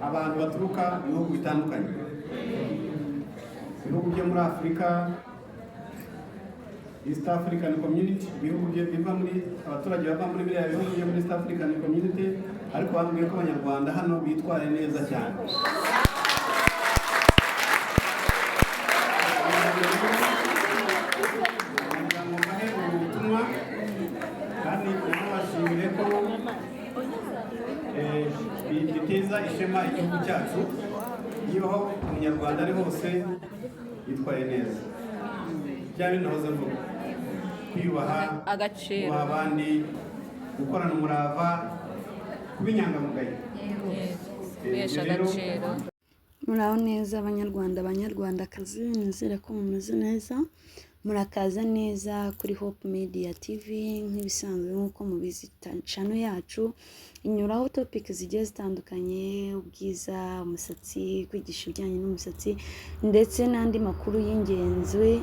abantu baturuka mu bihugu bitandukanye, ibihugu byo muri Afurika, East African Community, ibihugu biva muri abaturage bava muri biriya bihugu byo muri East African Community, ariko bambwiye ko abanyarwanda hano bitware neza cyane. Kandi nabashimire ko biteza ishema igihugu cyacu iyo umunyarwanda ari hose yitwaye neza. Cyane nahoze mvuga kwiyubaha, agaciro abandi, gukorana umurava, kuba inyangamugayo. Muraho neza abanyarwandakazi, nizere ko mumeze neza. Murakaza neza kuri Hope Media TV nk'ibisanzwe nk'uko mubizi channel yacu inyuraho topic zigiye zitandukanye, ubwiza, umusatsi, kwigisha ibijyanye n'umusatsi ndetse n'andi makuru y'ingenzi.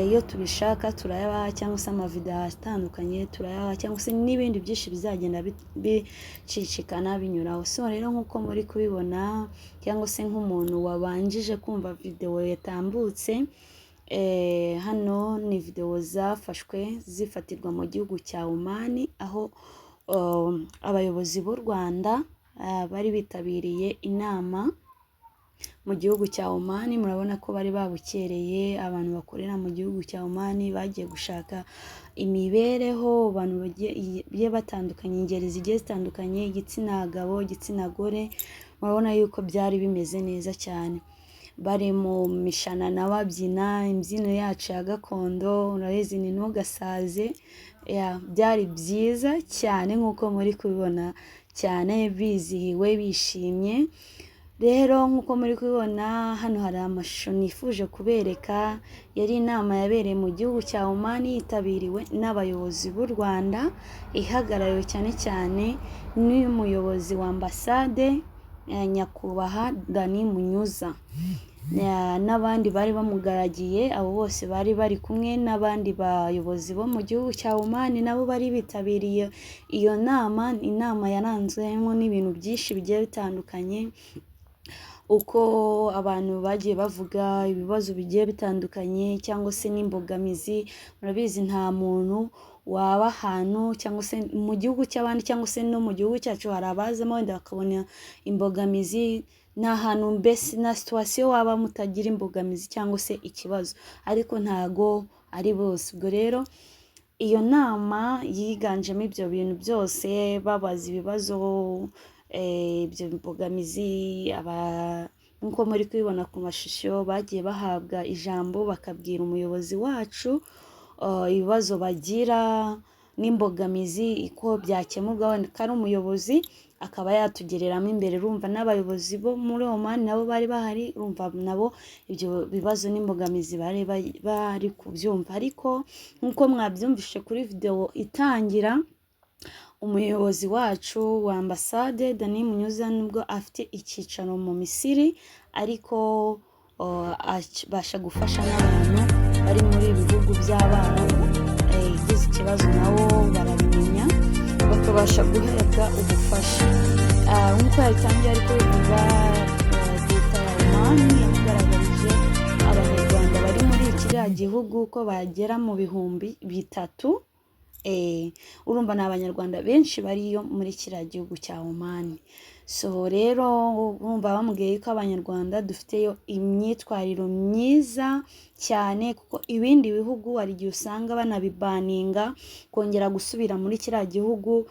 Iyo tubishaka turayaba, cyangwa se amavideo atandukanye turayaba, cyangwa se n'ibindi byinshi bizagenda bicicikana binyuraho. So rero nk'uko muri kubibona, cyangwa se nk'umuntu wabanjije kumva video yatambutse, hano ni video zafashwe zifatirwa mu gihugu cya Oman, aho abayobozi b'u Rwanda bari bitabiriye inama mu gihugu cya Oman. Murabona ko bari babukereye, abantu bakorera mu gihugu cya Oman bagiye gushaka imibereho, abantu bagiye batandukanye, ingeri zigiye zitandukanye, igitsina gabo, igitsina gore. Murabona yuko byari bimeze neza cyane, bari mu mishanana babyina imbyino yacu ya gakondo, urabizi ni ntugasaze. Byari byiza cyane nk'uko muri kubibona cyane, bizihiwe bishimye. Rero nk'uko muri kubibona hano hari amashusho nifuje kubereka. Yari inama yabereye mu gihugu cya Oman, yitabiriwe n'abayobozi b'u Rwanda, ihagarariwe cyane cyane n'umuyobozi wa ambasade nyakubahwa Dani Munyuza, n'abandi bari bamugaragiye. Abo bose bari bari kumwe n'abandi bayobozi bo mu gihugu cya Oman, nabo bari bitabiriye iyo nama. Inama yaranzwemo n'ibintu byinshi bigiye bitandukanye, uko abantu bagiye bavuga ibibazo bigiye bitandukanye, cyangwa se n'imbogamizi. Murabizi nta muntu waba ahantu cyangwa se mu gihugu cy'abandi cyangwa se no mu gihugu cyacu hari abazamo wenda bakabona imbogamizi. Nta hantu mbese na situation waba mutagira imbogamizi cyangwa se ikibazo, ariko ntago ari bose. Ubwo rero iyo nama yiganjemo ibyo bintu byose, babaza ibibazo, ibyo imbogamizi. Nkuko muri kubibona ku mashusho, bagiye bahabwa ijambo bakabwira umuyobozi wacu ibibazo bagira n'imbogamizi uko byakemurwa. Wenda ari umuyobozi akaba yatugereramo imbere, urumva n'abayobozi bo muri Oman nabo bari bahari, urumva nabo ibyo bibazo n'imbogamizi bari kubyumva. Ariko nkuko mwabyumvishe kuri video itangira, umuyobozi wacu wa ambasade Dani Munyuza nubwo afite icyicaro mu Misiri, ariko abasha gufasha n'abantu bari muri ibihugu by'Abarabu. Igize ikibazo nabo barabimenya bakabasha guhabwa ubufasha. Nk'uko yabitangiye ariko bivuga, leta ya Oman yamugaragarije abanyarwanda bari muri kiriya gihugu ko bagera mu bihumbi 3. Urumva ni abanyarwanda benshi bariyo muri kiriya gihugu cya Oman. So rero urumva bamubwiye ko abanyarwanda dufiteyo imyitwariro myiza cyane, kuko ibindi bihugu hari igihe usanga banabibaninga kongera gusubira muri kiriya gihugu,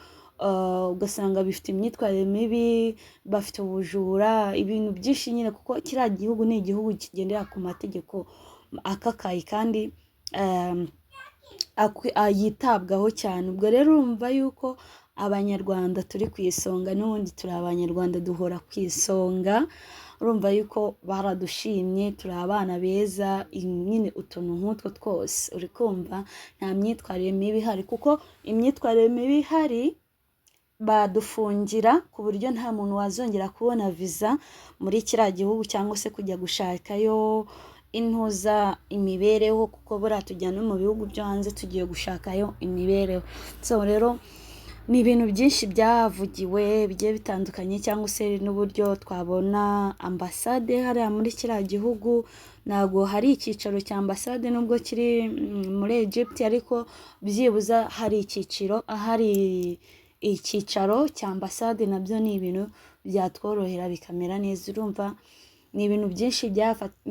ugasanga bifite imyitwarire mibi, bafite ubujura, ibintu byinshi nyine, kuko kiriya gihugu ni igihugu kigendera ku mategeko akakaye kandi yitabwaho cyane. Ubwo rero urumva yuko abanyarwanda turi ku isonga, n'ubundi turi abanyarwanda duhora ku isonga. Urumva yuko baradushimye, turi abana beza, nyine utuntu nk'utwo twose. Uri kumva nta myitwarire mibi ihari, kuko imyitwarire mibi ihari badufungira ku buryo nta muntu wazongera kubona visa muri kiriya gihugu, cyangwa se kujya gushakayo intuza imibereho, kuko buriya tujya no mu bihugu byo hanze tugiye gushakayo imibereho. So rero ni ibintu byinshi byavugiwe bigiye bitandukanye, cyangwa se n'uburyo twabona ambasade hariya muri kiriya gihugu. Ntabwo hari icyicaro cya ambasade nubwo kiri muri Egypt, ariko byibuza hari icyicaro cya ambasade. Nabyo ni ibintu byatworohera bikamera neza. Urumva ni ibintu byinshi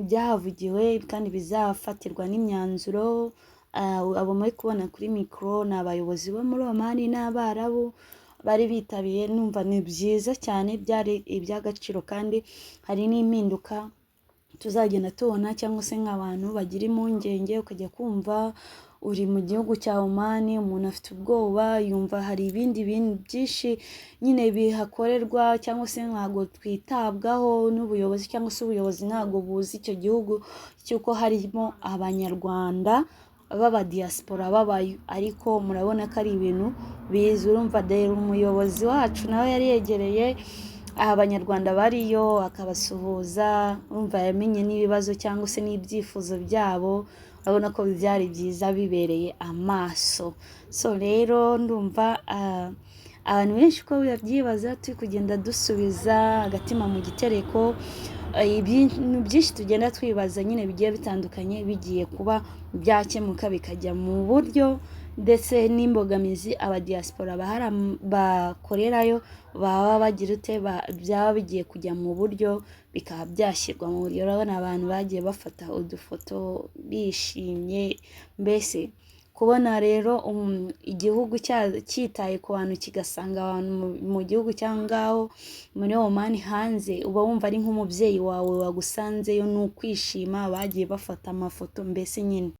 byahavugiwe kandi bizafatirwa n'imyanzuro. Abo muri kubona kuri mikoro ni abayobozi bo muri Oman n'Abarabu bari bitabiye. Numva ni byiza cyane, byari iby'agaciro, kandi hari n'impinduka tuzagenda tubona, cyangwa se nk'abantu bagira impungenge, ukajya kumva uri mu gihugu cya Oman, umuntu afite ubwoba, yumva hari ibindi bintu byinshi nyine bihakorerwa, cyangwa se ntabwo twitabwaho n'ubuyobozi, cyangwa se ubuyobozi ntabwo buzi icyo gihugu cy'uko harimo abanyarwanda baba diaspora babayo. Ariko murabona ko ari ibintu bizi. Urumva rero umuyobozi wacu nawe yari yegereye abanyarwanda bariyo akabasuhuza. Urumva yamenye n'ibibazo cyangwa se n'ibyifuzo byabo. Urabona ko byari byiza bibereye amaso. So rero ndumva abantu benshi ko babyibaza, turi kugenda dusubiza agatima mu gitereko. Ibintu byinshi tugenda twibaza nyine bigiye bitandukanye bigiye kuba byakemuka bikajya mu buryo, ndetse n'imbogamizi abadiaspora bakorerayo baba bagira ute, byaba bigiye kujya mu buryo, bikaba byashyirwa mu buryo. Urabona abantu bagiye bafata udufoto bishimye. Mbese kubona rero igihugu cyitaye ku bantu, kigasanga abantu mu gihugu cyangwa muri Oman hanze, uba wumva ari nk'umubyeyi wawe wagusanzeyo, ni ukwishima. Bagiye bafata amafoto mbese nyine.